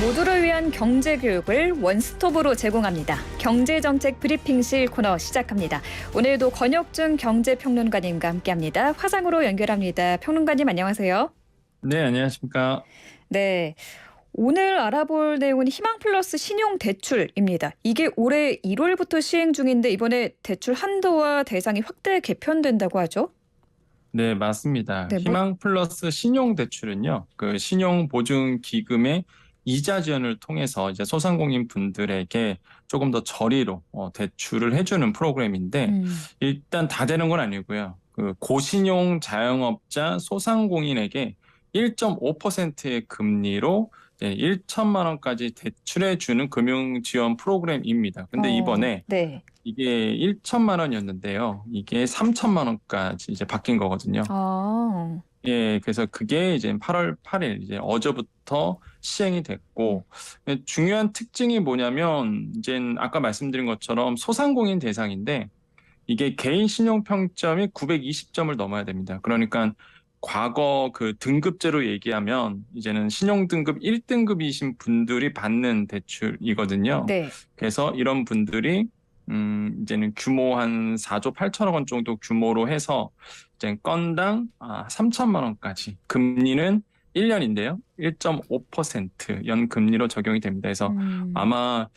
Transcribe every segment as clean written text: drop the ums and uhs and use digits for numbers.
모두를 위한 경제 교육을 원스톱으로 제공합니다. 경제정책 브리핑실 코너 시작합니다. 오늘도 권혁준 경제평론가님과 함께합니다. 화상으로 연결합니다. 평론가님 안녕하세요. 네, 안녕하십니까. 네, 오늘 알아볼 내용은 희망플러스 신용대출입니다. 이게 올해 1월부터 시행 중인데 이번에 대출 한도와 대상이 확대 개편된다고 하죠? 네, 맞습니다. 네, 희망 플러스 신용대출은요, 그 신용보증기금의 이자 지원을 통해서 이제 소상공인 분들에게 조금 더 저리로 대출을 해주는 프로그램인데, 일단 다 되는 건 아니고요. 그 고신용 자영업자 소상공인에게 1.5%의 금리로 1천만 원까지 대출해주는 금융 지원 프로그램입니다. 근데 이번에 네. 이게 1천만 원이었는데요. 이게 3천만 원까지 이제 바뀐 거거든요. 아, 예, 그래서 그게 이제 8월 8일 이제 어제부터 시행이 됐고, 중요한 특징이 뭐냐면 이제 아까 말씀드린 것처럼 소상공인 대상인데 이게 개인 신용 평점이 920점을 넘어야 됩니다. 그러니까 과거 그 등급제로 얘기하면 이제는 신용 등급 1등급이신 분들이 받는 대출이거든요. 네. 그래서 이런 분들이 이제는 규모 한 4조 8천억 원 정도 규모로 해서 이제 건당 3천만 원까지 금리는 1년인데요. 1.5% 연금리로 적용이 됩니다. 그래서 아마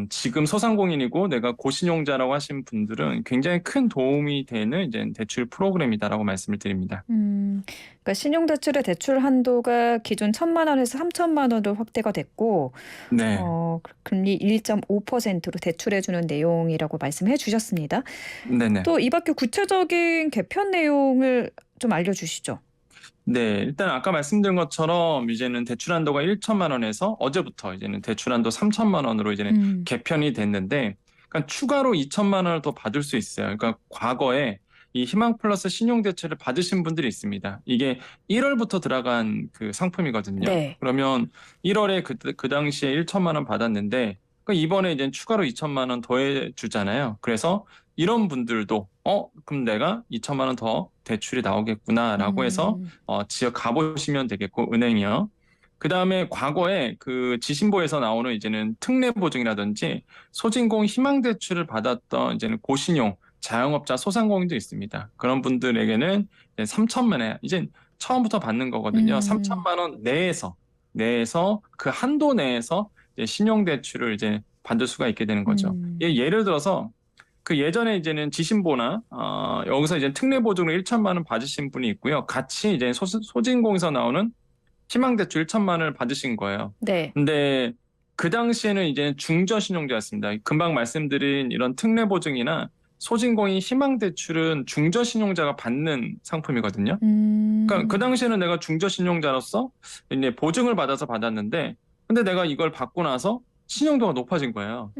지금 소상공인이고 내가 고신용자라고 하신 분들은 굉장히 큰 도움이 되는 이제 대출 프로그램이다라고 말씀을 드립니다. 그러니까 신용대출의 대출 한도가 기존 1천만 원에서 3천만 원으로 확대가 됐고, 네, 금리 1.5%로 대출해주는 내용이라고 말씀해 주셨습니다. 네네. 또 이 밖에 구체적인 개편 내용을 좀 알려주시죠. 네, 일단 아까 말씀드린 것처럼 이제는 대출 한도가 1천만 원에서 어제부터 이제는 대출 한도 3천만 원으로 이제는 개편이 됐는데, 그러니까 추가로 2천만 원을 더 받을 수 있어요. 그러니까 과거에 이 희망 플러스 신용 대출을 받으신 분들이 있습니다. 이게 1월부터 들어간 그 상품이거든요. 네. 그러면 1월에 그 당시에 1천만 원 받았는데, 그러니까 이번에 이제 추가로 2천만 원 더해 주잖아요. 그래서 이런 분들도 그럼 내가 2천만 원 더 대출이 나오겠구나라고 해서 지역 가보시면 되겠고, 은행이요. 그 다음에 과거에 그 지신보에서 나오는 이제는 특례 보증이라든지 소진공 희망 대출을 받았던 이제는 고신용 자영업자 소상공인도 있습니다. 그런 분들에게는 3천만 원 이제 처음부터 받는 거거든요. 3천만 원 내에서 그 한도 내에서 이제 신용 대출을 이제 받을 수가 있게 되는 거죠. 예를 들어서 그 예전에 이제는 지신보나 여기서 이제 특례 보증으로 1천만 원 받으신 분이 있고요. 같이 이제 소진공에서 나오는 희망대출 1천만 원을 받으신 거예요. 네. 근데 그 당시에는 이제 중저신용자였습니다. 금방 말씀드린 이런 특례 보증이나 소진공인 희망대출은 중저신용자가 받는 상품이거든요. 그러니까 그 당시에는 내가 중저신용자로서 이제 보증을 받아서 받았는데, 근데 내가 이걸 받고 나서 신용도가 높아진 거예요.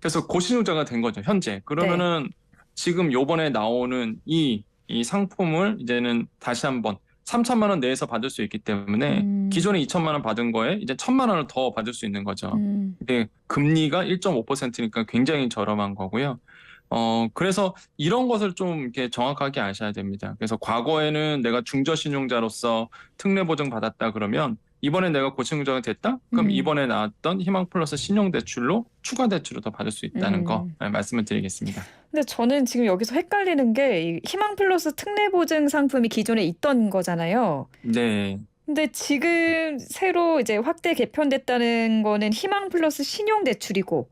그래서 고신용자가 된 거죠, 현재. 그러면은 지금 요번에 나오는 이 상품을 이제는 다시 한번 3천만 원 내에서 받을 수 있기 때문에 기존에 2천만 원 받은 거에 이제 1천만 원을 더 받을 수 있는 거죠. 근데 금리가 1.5%니까 굉장히 저렴한 거고요. 그래서 이런 것을 좀 이렇게 정확하게 아셔야 됩니다. 그래서 과거에는 내가 중저신용자로서 특례 보증 받았다 그러면 이번에 내가 고신용자가 됐다? 그럼 이번에 나왔던 희망 플러스 신용대출로 추가 대출을 더 받을 수 있다는 거 말씀을 드리겠습니다. 근데 저는 지금 여기서 헷갈리는 게 이 희망 플러스 특례 보증 상품이 기존에 있던 거잖아요. 네. 근데 지금 새로 이제 확대 개편됐다는 거는 희망 플러스 신용 대출이고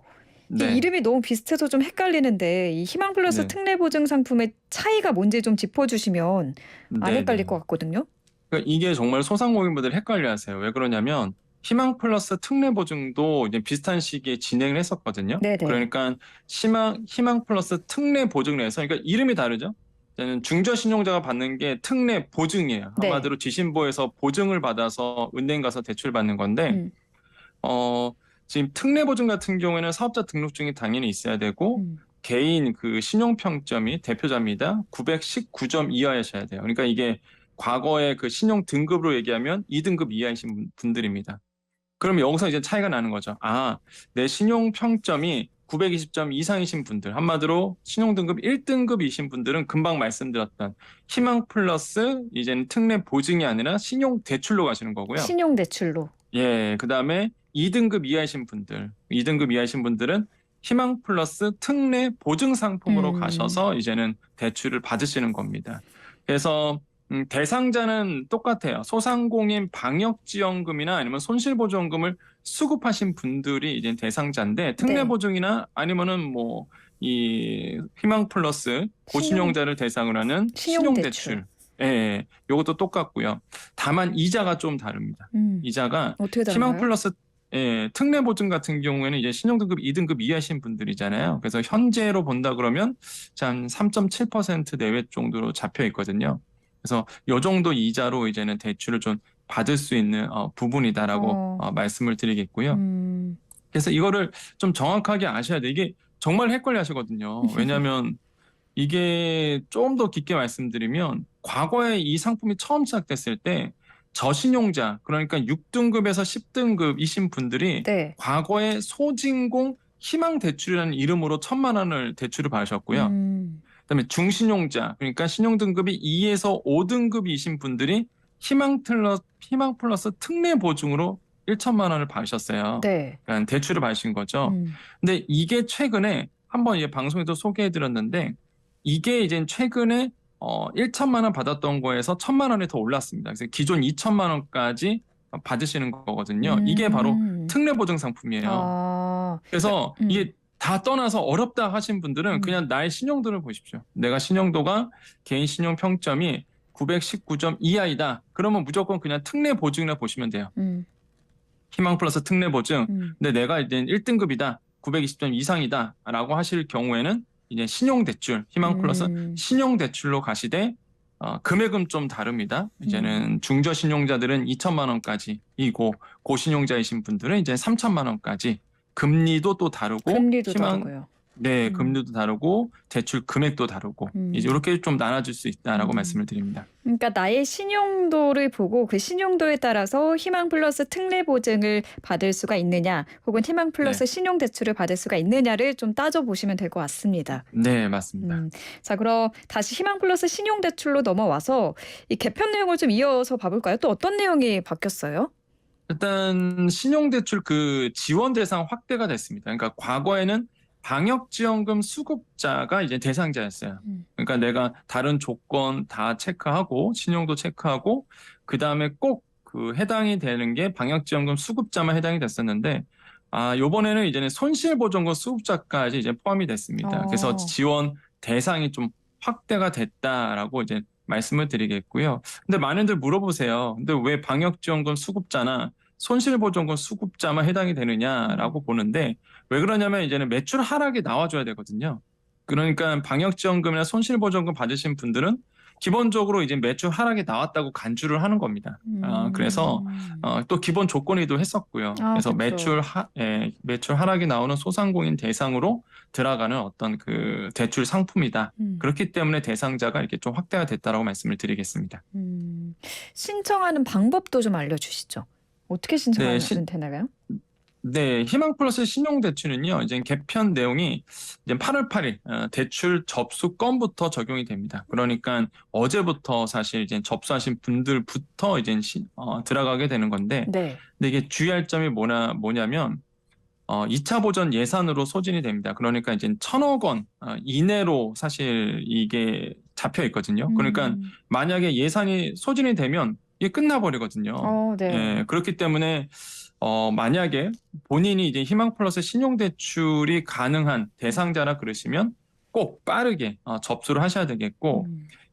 이 네. 이름이 너무 비슷해서 좀 헷갈리는데 이 희망 플러스 네. 특례 보증 상품의 차이가 뭔지 좀 짚어주시면 안 네, 헷갈릴 네. 것 같거든요. 그러니까 이게 정말 소상공인분들이 헷갈려하세요. 왜 그러냐면 희망 플러스 특례 보증도 이제 비슷한 시기에 진행을 했었거든요. 네네. 그러니까 희망 플러스 특례 보증을 해서, 그러니까 이름이 다르죠. 저는 중저신용자가 받는 게 특례 보증이에요. 네. 한마디로 지신보에서 보증을 받아서 은행 가서 대출 받는 건데, 지금 특례 보증 같은 경우에는 사업자 등록증이 당연히 있어야 되고, 개인 그 신용평점이 대표자입니다. 919점 이하이셔야 돼요. 그러니까 이게 과거의 그 신용 등급으로 얘기하면 2등급 이하이신 분들입니다. 그럼 여기서 이제 차이가 나는 거죠. 내 신용 평점이 920점 이상이신 분들, 한마디로 신용 등급 1등급이신 분들은 금방 말씀드렸던 희망 플러스 이제는 특례 보증이 아니라 신용 대출로 가시는 거고요. 신용 대출로. 예, 그다음에 2등급 이하이신 분들은 희망 플러스 특례 보증 상품으로 가셔서 이제는 대출을 받으시는 겁니다. 그래서 대상자는 똑같아요. 소상공인 방역지원금이나 아니면 손실보조금을 수급하신 분들이 이제 대상자인데 특례 보증이나 아니면은 뭐 이 희망 플러스 고신용자를 대상으로 하는 신용대출. 예, 요것도 똑같고요. 다만 이자가 좀 다릅니다. 이자가 어떻게 다른가요? 희망 플러스 특례 보증 같은 경우에는 이제 신용등급 2등급 이하신 분들이잖아요. 그래서 현재로 본다 그러면 한 3.7% 내외 정도로 잡혀 있거든요. 그래서 요 정도 이자로 이제는 대출을 좀 받을 수 있는 부분이다라고 말씀을 드리겠고요. 그래서 이거를 좀 정확하게 아셔야 돼요. 이게 정말 헷갈려 하시거든요. 왜냐하면 이게 좀 더 깊게 말씀드리면 과거에 이 상품이 처음 시작됐을 때 저신용자, 그러니까 6등급에서 10등급이신 분들이 과거에 소진공 희망대출이라는 이름으로 1,000만 원을 대출을 받으셨고요. 그다음에 중신용자, 그러니까 신용등급이 2에서 5등급이신 분들이 희망 플러스 특례 보증으로 1,000만 원을 받으셨어요. 그러니까 대출을 받으신 거죠. 근데 이게 최근에 한번 방송에도 소개해드렸는데 이게 이제 최근에 1,000만 원 받았던 거에서 1,000만 원이 더 올랐습니다. 그래서 기존 2,000만 원까지 받으시는 거거든요. 이게 바로 특례 보증 상품이에요. 그래서 이게 다 떠나서 어렵다 하신 분들은 그냥 나의 신용도를 보십시오. 내가 신용도가 개인 신용 평점이 919점 이하이다. 그러면 무조건 그냥 특례 보증이라 보시면 돼요. 희망 플러스 특례 보증. 근데 내가 이제 1등급이다. 920점 이상이다. 라고 하실 경우에는 이제 신용대출, 희망 플러스 신용대출로 가시되 금액은 좀 다릅니다. 이제는 중저신용자들은 2,000만 원까지이고 고신용자이신 분들은 이제 3,000만 원까지. 금리도 또 다르고 다르고요. 네, 금리도 다르고 대출 금액도 다르고 이제 이렇게 좀 나눠질 수 있다라고 말씀을 드립니다. 그러니까 나의 신용도를 보고 그 신용도에 따라서 희망 플러스 특례 보증을 받을 수가 있느냐, 혹은 희망 플러스 신용 대출을 받을 수가 있느냐를 좀 따져 보시면 될 것 같습니다. 네, 맞습니다. 자, 그럼 다시 희망 플러스 신용 대출로 넘어와서 이 개편 내용을 좀 이어서 봐볼까요? 또 어떤 내용이 바뀌었어요? 일단 신용대출 그 지원 대상 확대가 됐습니다. 그러니까 과거에는 방역지원금 수급자가 이제 대상자였어요. 그러니까 내가 다른 조건 다 체크하고 신용도 체크하고 그 다음에 꼭 그 해당이 되는 게 방역지원금 수급자만 해당이 됐었는데 요번에는 이제는 손실보전금 수급자까지 이제 포함이 됐습니다. 그래서 지원 대상이 좀 확대가 됐다라고 이제 말씀을 드리겠고요. 근데 많이들 물어보세요. 근데 왜 방역지원금 수급자나 손실보전금 수급자만 해당이 되느냐라고 보는데 왜 그러냐면 이제는 매출 하락이 나와줘야 되거든요. 그러니까 방역지원금이나 손실보전금 받으신 분들은 기본적으로 이제 매출 하락이 나왔다고 간주를 하는 겁니다. 그래서 또 기본 조건이기도 했었고요. 그래서 매출 하락이 나오는 소상공인 대상으로 들어가는 어떤 그 대출 상품이다. 그렇기 때문에 대상자가 이렇게 좀 확대가 됐다라고 말씀을 드리겠습니다. 신청하는 방법도 좀 알려주시죠. 어떻게 신청하면 되나요? 네, 희망 플러스 신용대출은요, 이제 개편 내용이 이제 8월 8일 대출 접수 건부터 적용이 됩니다. 그러니까 어제부터 사실 이제 접수하신 분들부터 이제 들어가게 되는 건데, 근데 이게 주의할 점이 뭐냐면 2차 보전 예산으로 소진이 됩니다. 그러니까 이제 1,000억 원 이내로 사실 이게 잡혀 있거든요. 그러니까 만약에 예산이 소진이 되면 이게 끝나버리거든요. 그렇기 때문에 만약에 본인이 이제 희망 플러스 신용대출이 가능한 대상자라 그러시면 꼭 빠르게 접수를 하셔야 되겠고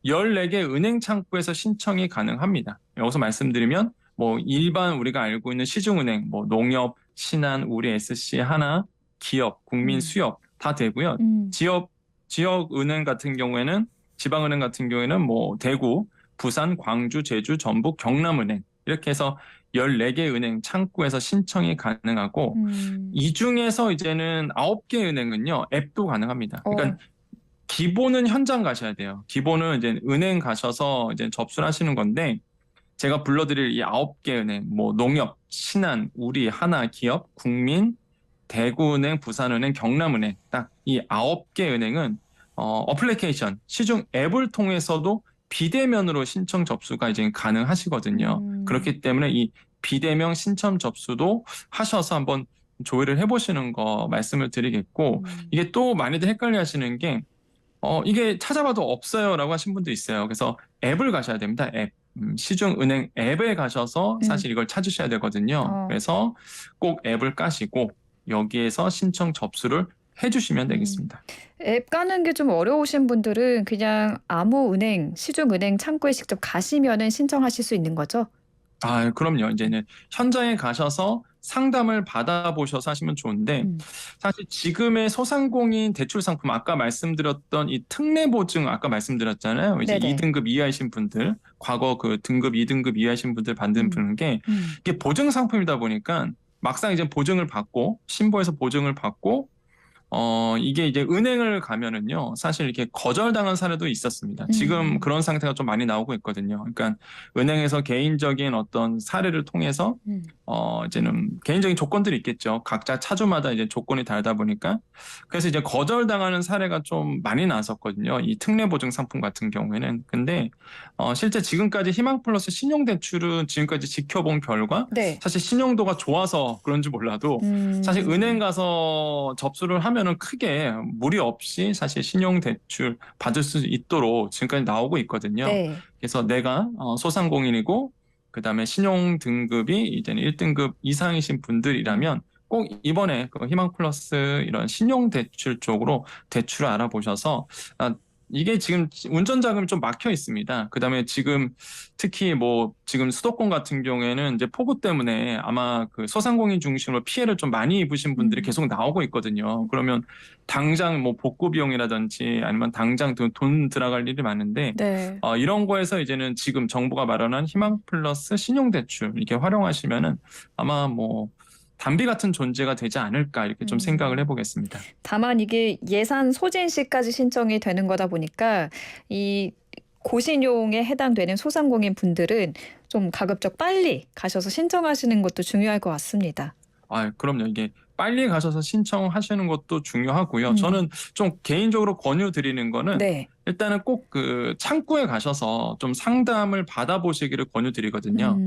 14개 은행 창구에서 신청이 가능합니다. 여기서 말씀드리면 뭐 일반 우리가 알고 있는 시중은행, 뭐 농협, 신한, 우리 SC, 하나, 기업, 국민, 수협 다 되고요. 지역 은행 같은 경우에는 지방은행 같은 경우에는 뭐 대구, 부산, 광주, 제주, 전북, 경남은행 이렇게 해서 14개 은행 창구에서 신청이 가능하고 이 중에서 이제는 9개 은행은요 앱도 가능합니다. 그러니까 기본은 현장 가셔야 돼요. 기본은 이제 은행 가셔서 이제 접수를 하시는 건데 제가 불러드릴 이 9개 은행, 뭐 농협, 신한, 우리, 하나, 기업, 국민, 대구은행, 부산은행, 경남은행 딱 이 9개 은행은 어플리케이션, 시중 앱을 통해서도 비대면으로 신청 접수가 이제 가능하시거든요. 그렇기 때문에 이 비대면 신청 접수도 하셔서 한번 조회를 해보시는 거 말씀을 드리겠고, 이게 또 많이들 헷갈려 하시는 게, 이게 찾아봐도 없어요라고 하신 분도 있어요. 그래서 앱을 가셔야 됩니다. 앱. 시중은행 앱에 가셔서 사실 이걸 찾으셔야 되거든요. 그래서 꼭 앱을 까시고 여기에서 신청 접수를 해주시면 되겠습니다. 앱 까는 게 좀 어려우신 분들은 그냥 아무 은행, 시중은행 창구에 직접 가시면은 신청하실 수 있는 거죠? 아, 그럼요. 이제는 현장에 가셔서 상담을 받아보셔서 하시면 좋은데, 사실 지금의 소상공인 대출 상품, 아까 말씀드렸던 이 특례보증, 아까 말씀드렸잖아요. 이제 네네. 2등급 이하이신 분들, 과거 그 등급 2등급 이하이신 분들 받는 게, 이게 보증 상품이다 보니까 막상 이제 보증을 받고, 신보에서 보증을 받고, 이게 이제 은행을 가면은요, 사실 이렇게 거절당한 사례도 있었습니다. 지금 그런 상태가 좀 많이 나오고 있거든요. 그러니까 은행에서 개인적인 어떤 사례를 통해서, 이제는 개인적인 조건들이 있겠죠. 각자 차주마다 이제 조건이 다르다 보니까. 그래서 이제 거절당하는 사례가 좀 많이 나왔었거든요. 이 특례보증 상품 같은 경우에는. 근데, 실제 지금까지 희망플러스 신용대출은 지금까지 지켜본 결과, 네. 사실 신용도가 좋아서 그런지 몰라도, 사실 은행 가서 접수를 하면은 크게 무리 없이 사실 신용대출 받을 수 있도록 지금까지 나오고 있거든요. 네. 그래서 내가 소상공인이고 그다음에 신용 등급이 이제는 1등급 이상이신 분들이라면 꼭 이번에 그 희망플러스 이런 신용대출 쪽으로 대출을 알아보셔서, 이게 지금 운전 자금이 좀 막혀 있습니다. 그다음에 지금 특히 뭐 지금 수도권 같은 경우에는 이제 폭우 때문에 아마 그 소상공인 중심으로 피해를 좀 많이 입으신 분들이 계속 나오고 있거든요. 그러면 당장 뭐 복구 비용이라든지 아니면 당장 돈 들어갈 일이 많은데, 네. 이런 거에서 이제는 지금 정부가 마련한 희망 플러스 신용대출 이렇게 활용하시면은 아마 뭐 담비 같은 존재가 되지 않을까 이렇게 좀 생각을 해보겠습니다. 다만 이게 예산 소진 시까지 신청이 되는 거다 보니까 이 고신용에 해당되는 소상공인 분들은 좀 가급적 빨리 가셔서 신청하시는 것도 중요할 것 같습니다. 그럼요. 이게 빨리 가셔서 신청하시는 것도 중요하고요. 저는 좀 개인적으로 권유드리는 거는, 네. 일단은 꼭 그 창구에 가셔서 좀 상담을 받아보시기를 권유드리거든요.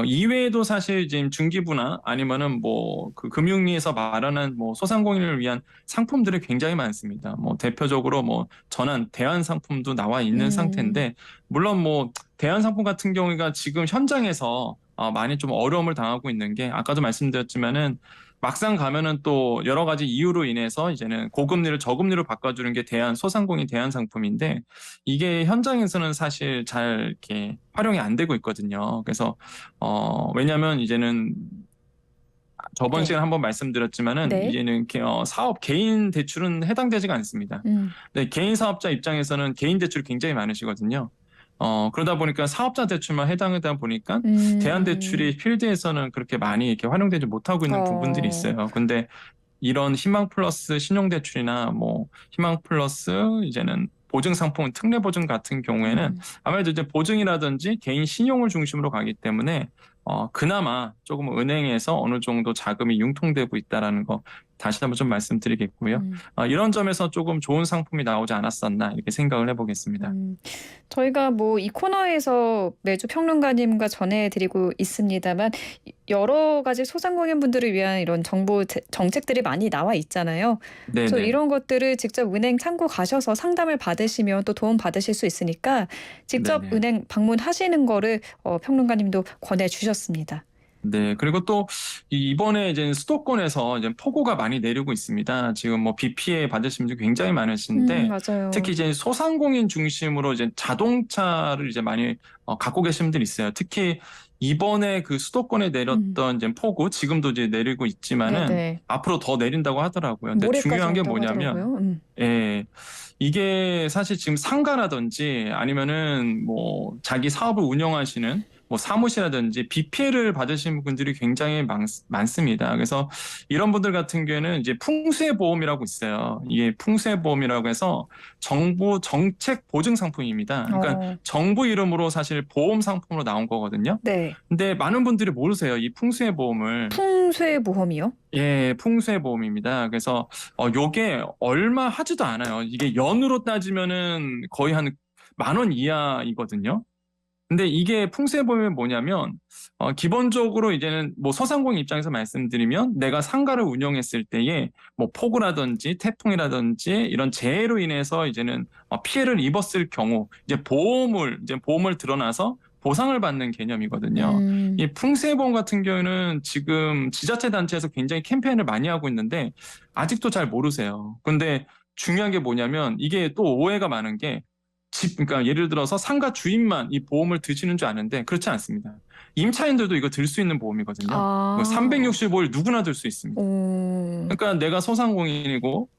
이외에도 사실 지금 중기부나 아니면은 뭐 그 금융위에서 마련한 뭐 소상공인을 위한 상품들이 굉장히 많습니다. 뭐 대표적으로 뭐 전환, 대안 상품도 나와 있는 상태인데, 물론 뭐 대안 상품 같은 경우가 지금 현장에서 많이 좀 어려움을 당하고 있는 게, 아까도 말씀드렸지만은 막상 가면은 또 여러 가지 이유로 인해서 이제는 고금리를 저금리로 바꿔주는 게 소상공인 대안 상품인데, 이게 현장에서는 사실 잘 이렇게 활용이 안 되고 있거든요. 그래서, 왜냐면 이제는 저번 네. 시간에 한번 말씀드렸지만은 네. 이제는 사업 개인 대출은 해당되지가 않습니다. 근데 개인 사업자 입장에서는 개인 대출이 굉장히 많으시거든요. 그러다 보니까 사업자 대출만 해당하다 보니까 대안 대출이 필드에서는 그렇게 많이 이렇게 활용되지 못하고 있는 부분들이 있어요. 근데 이런 희망 플러스 신용 대출이나 뭐 희망 플러스 이제는 보증 상품 특례 보증 같은 경우에는 아무래도 이제 보증이라든지 개인 신용을 중심으로 가기 때문에 그나마 조금 은행에서 어느 정도 자금이 융통되고 있다라는 거 다시 한번 좀 말씀드리겠고요. 이런 점에서 조금 좋은 상품이 나오지 않았었나 이렇게 생각을 해보겠습니다. 저희가 뭐 이 코너에서 매주 평론가님과 전해드리고 있습니다만 여러 가지 소상공인 분들을 위한 이런 정부 정책들이 많이 나와 있잖아요. 그래서 네네. 이런 것들을 직접 은행 창구 가셔서 상담을 받으시면 또 도움 받으실 수 있으니까 직접 네네. 은행 방문하시는 거를 평론가님도 권해주셨습니다. 네, 그리고 또 이번에 이제 수도권에서 이제 폭우가 많이 내리고 있습니다. 지금 뭐 비 피해 받으신 분들이 굉장히 많으신데, 맞아요. 특히 이제 소상공인 중심으로 이제 자동차를 이제 많이 갖고 계신 분들이 있어요. 특히 이번에 그 수도권에 내렸던 이제 폭우, 지금도 이제 내리고 있지만은 네네. 앞으로 더 내린다고 하더라고요. 근데 모레까지 중요한 게 온다고 뭐냐면, 하더라고요. 예, 이게 사실 지금 상가라든지 아니면은 뭐 자기 사업을 운영하시는 뭐 사무실이라든지 비 피해를 받으신 분들이 굉장히 많습니다. 그래서 이런 분들 같은 경우에는 이제 풍수해 보험이라고 있어요. 이게 풍수해 보험이라고 해서 정부 정책 보증 상품입니다. 그러니까 정부 이름으로 사실 보험 상품으로 나온 거거든요. 네. 근데 많은 분들이 모르세요. 이 풍수해 보험을. 풍수해 보험이요? 예, 풍수해 보험입니다. 그래서 요게 얼마 하지도 않아요. 이게 연으로 따지면은 거의 한 10,000원 이하이거든요. 근데 이게 풍세보험이 뭐냐면 기본적으로 이제는 뭐 소상공인 입장에서 말씀드리면 내가 상가를 운영했을 때에 뭐 폭우라든지 태풍이라든지 이런 재해로 인해서 이제는 피해를 입었을 경우 이제 보험을 들어놔서 보상을 받는 개념이거든요. 이 풍세보험 같은 경우는 지금 지자체 단체에서 굉장히 캠페인을 많이 하고 있는데 아직도 잘 모르세요. 근데 중요한 게 뭐냐면 이게 또 오해가 많은 게 그러니까 예를 들어서 상가 주인만 이 보험을 드시는 줄 아는데 그렇지 않습니다. 임차인들도 이거 들 수 있는 보험이거든요. 아. 365일 누구나 들 수 있습니다. 그러니까 내가 소상공인이고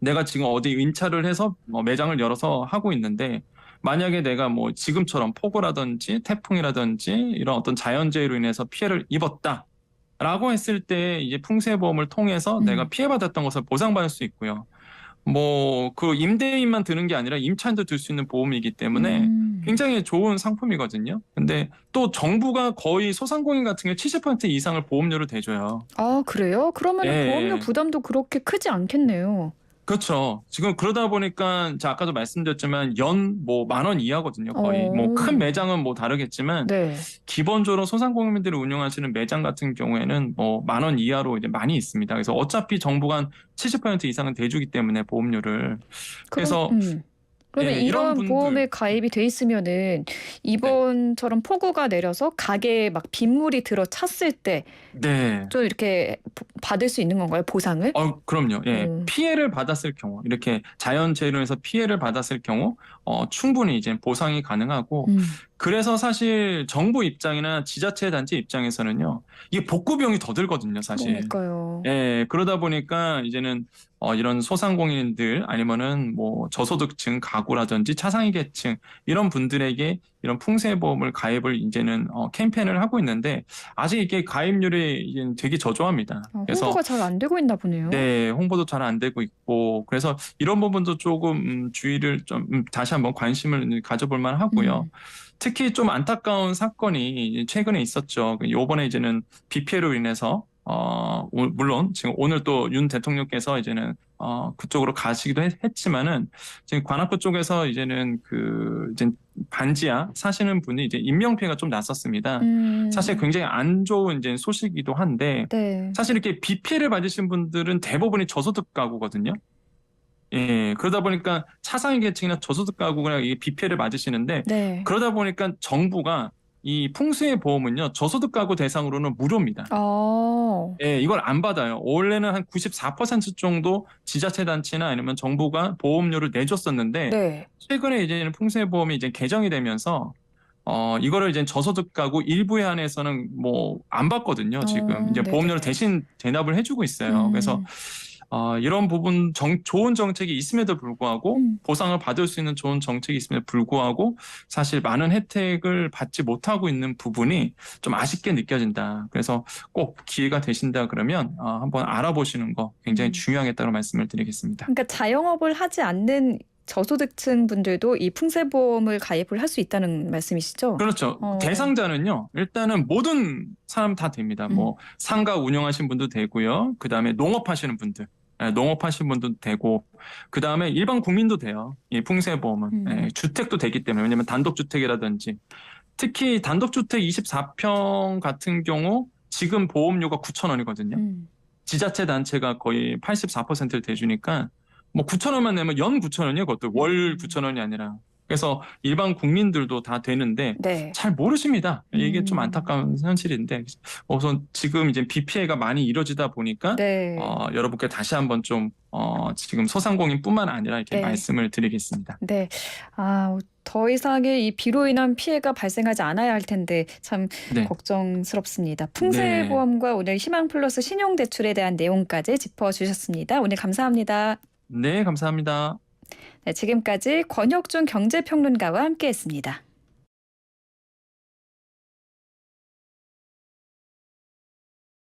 내가 지금 어디 임차를 해서 매장을 열어서 하고 있는데 만약에 내가 뭐 지금처럼 폭우라든지 태풍이라든지 이런 어떤 자연재해로 인해서 피해를 입었다라고 했을 때 이제 풍세보험을 통해서 내가 피해받았던 것을 보상받을 수 있고요. 뭐 그 임대인만 드는 게 아니라 임차인도 들 수 있는 보험이기 때문에 굉장히 좋은 상품이거든요. 근데 또 정부가 거의 소상공인 같은 경우 70% 이상을 보험료로 대줘요. 아, 그래요? 그러면 예. 보험료 부담도 그렇게 크지 않겠네요. 그렇죠. 지금 그러다 보니까 아까도 말씀드렸지만 연 뭐 10,000원 이하거든요. 거의 뭐 큰 매장은 뭐 다르겠지만 네. 기본적으로 소상공인들이 운영하시는 매장 같은 경우에는 뭐 10,000원 이하로 이제 많이 있습니다. 그래서 어차피 정부가 70% 이상은 대주기 때문에 보험료를 그래서 그러면 예, 이런 분들 보험에 가입이 돼 있으면은 이번처럼 폭우가 내려서 가게에 막 빗물이 들어 찼을 때 네. 좀 이렇게 받을 수 있는 건가요? 보상을? 그럼요. 예. 피해를 받았을 경우, 이렇게 자연재해로 해서 피해를 받았을 경우, 충분히 이제 보상이 가능하고, 그래서 사실 정부 입장이나 지자체 단체 입장에서는요, 이게 복구 비용이 더 들거든요, 사실. 그러니까요. 예, 그러다 보니까 이제는 이런 소상공인들 아니면은 뭐 저소득층 가구라든지 차상위 계층 이런 분들에게 이런 풍세보험을 가입을 이제는 캠페인을 하고 있는데 아직 이게 가입률이 이제 되게 저조합니다. 그래서 홍보가 잘 안 되고 있나 보네요. 네, 홍보도 잘 안 되고 있고 그래서 이런 부분도 조금 주의를 좀 다시 한번 관심을 가져볼 만하고요. 특히 좀 안타까운 사건이 최근에 있었죠. 요번에 이제는 비 피해로 인해서 물론 지금 오늘 또 윤 대통령께서 이제는 그쪽으로 가시기도 했지만은 지금 관악구 쪽에서 이제는 이제 반지하 사시는 분이 이제 인명피해가 좀 났었습니다. 사실 굉장히 안 좋은 이제 소식이기도 한데 네. 사실 이렇게 비 피해를 받으신 분들은 대부분이 저소득 가구거든요. 예, 그러다 보니까 차상위 계층이나 저소득 가구가 이 비 피해를 맞으시는데 네. 그러다 보니까 정부가 이 풍수의 보험은요 저소득 가구 대상으로는 무료입니다. 예, 이걸 안 받아요. 원래는 한 94% 정도 지자체 단체나 아니면 정부가 보험료를 내줬었는데 네. 최근에 이제는 풍수의 보험이 이제 개정이 되면서 이거를 이제 저소득 가구 일부에 한해서는 뭐 안 받거든요. 지금 이제 보험료를 대신 대납을 해주고 있어요. 그래서 이런 부분 좋은 정책이 있음에도 불구하고 보상을 받을 수 있는 좋은 정책이 있음에도 불구하고 사실 많은 혜택을 받지 못하고 있는 부분이 좀 아쉽게 느껴진다. 그래서 꼭 기회가 되신다 그러면 한번 알아보시는 거 굉장히 중요하겠다고 말씀을 드리겠습니다. 그러니까 자영업을 하지 않는 저소득층 분들도 이 풍세보험을 가입을 할 수 있다는 말씀이시죠? 그렇죠. 대상자는요. 일단은 모든 사람 다 됩니다. 뭐 상가 운영하시는 분도 되고요. 그다음에 농업하시는 분들. 농업하시는 분도 되고 그다음에 일반 국민도 돼요. 이 풍세보험은. 주택도 되기 때문에 왜냐하면 단독주택이라든지 특히 단독주택 24평 같은 경우 지금 보험료가 9,000원이거든요. 지자체 단체가 거의 84%를 대주니까 뭐 9,000원만 내면 연 9,000원이에요. 그것도 월 9,000원이 아니라. 그래서 일반 국민들도 다 되는데 잘 모르십니다. 이게 좀 안타까운 현실인데 우선 지금 이제 비 피해가 많이 이루어지다 보니까 여러분께 다시 한번 좀 지금 소상공인뿐만 아니라 이렇게 말씀을 드리겠습니다. 네. 더 이상의 이 비로 인한 피해가 발생하지 않아야 할 텐데 참 걱정스럽습니다. 풍세보험과 오늘 희망플러스 신용대출에 대한 내용까지 짚어주셨습니다. 오늘 감사합니다. 네, 감사합니다. 네, 지금까지 권혁준 경제평론가와 함께했습니다.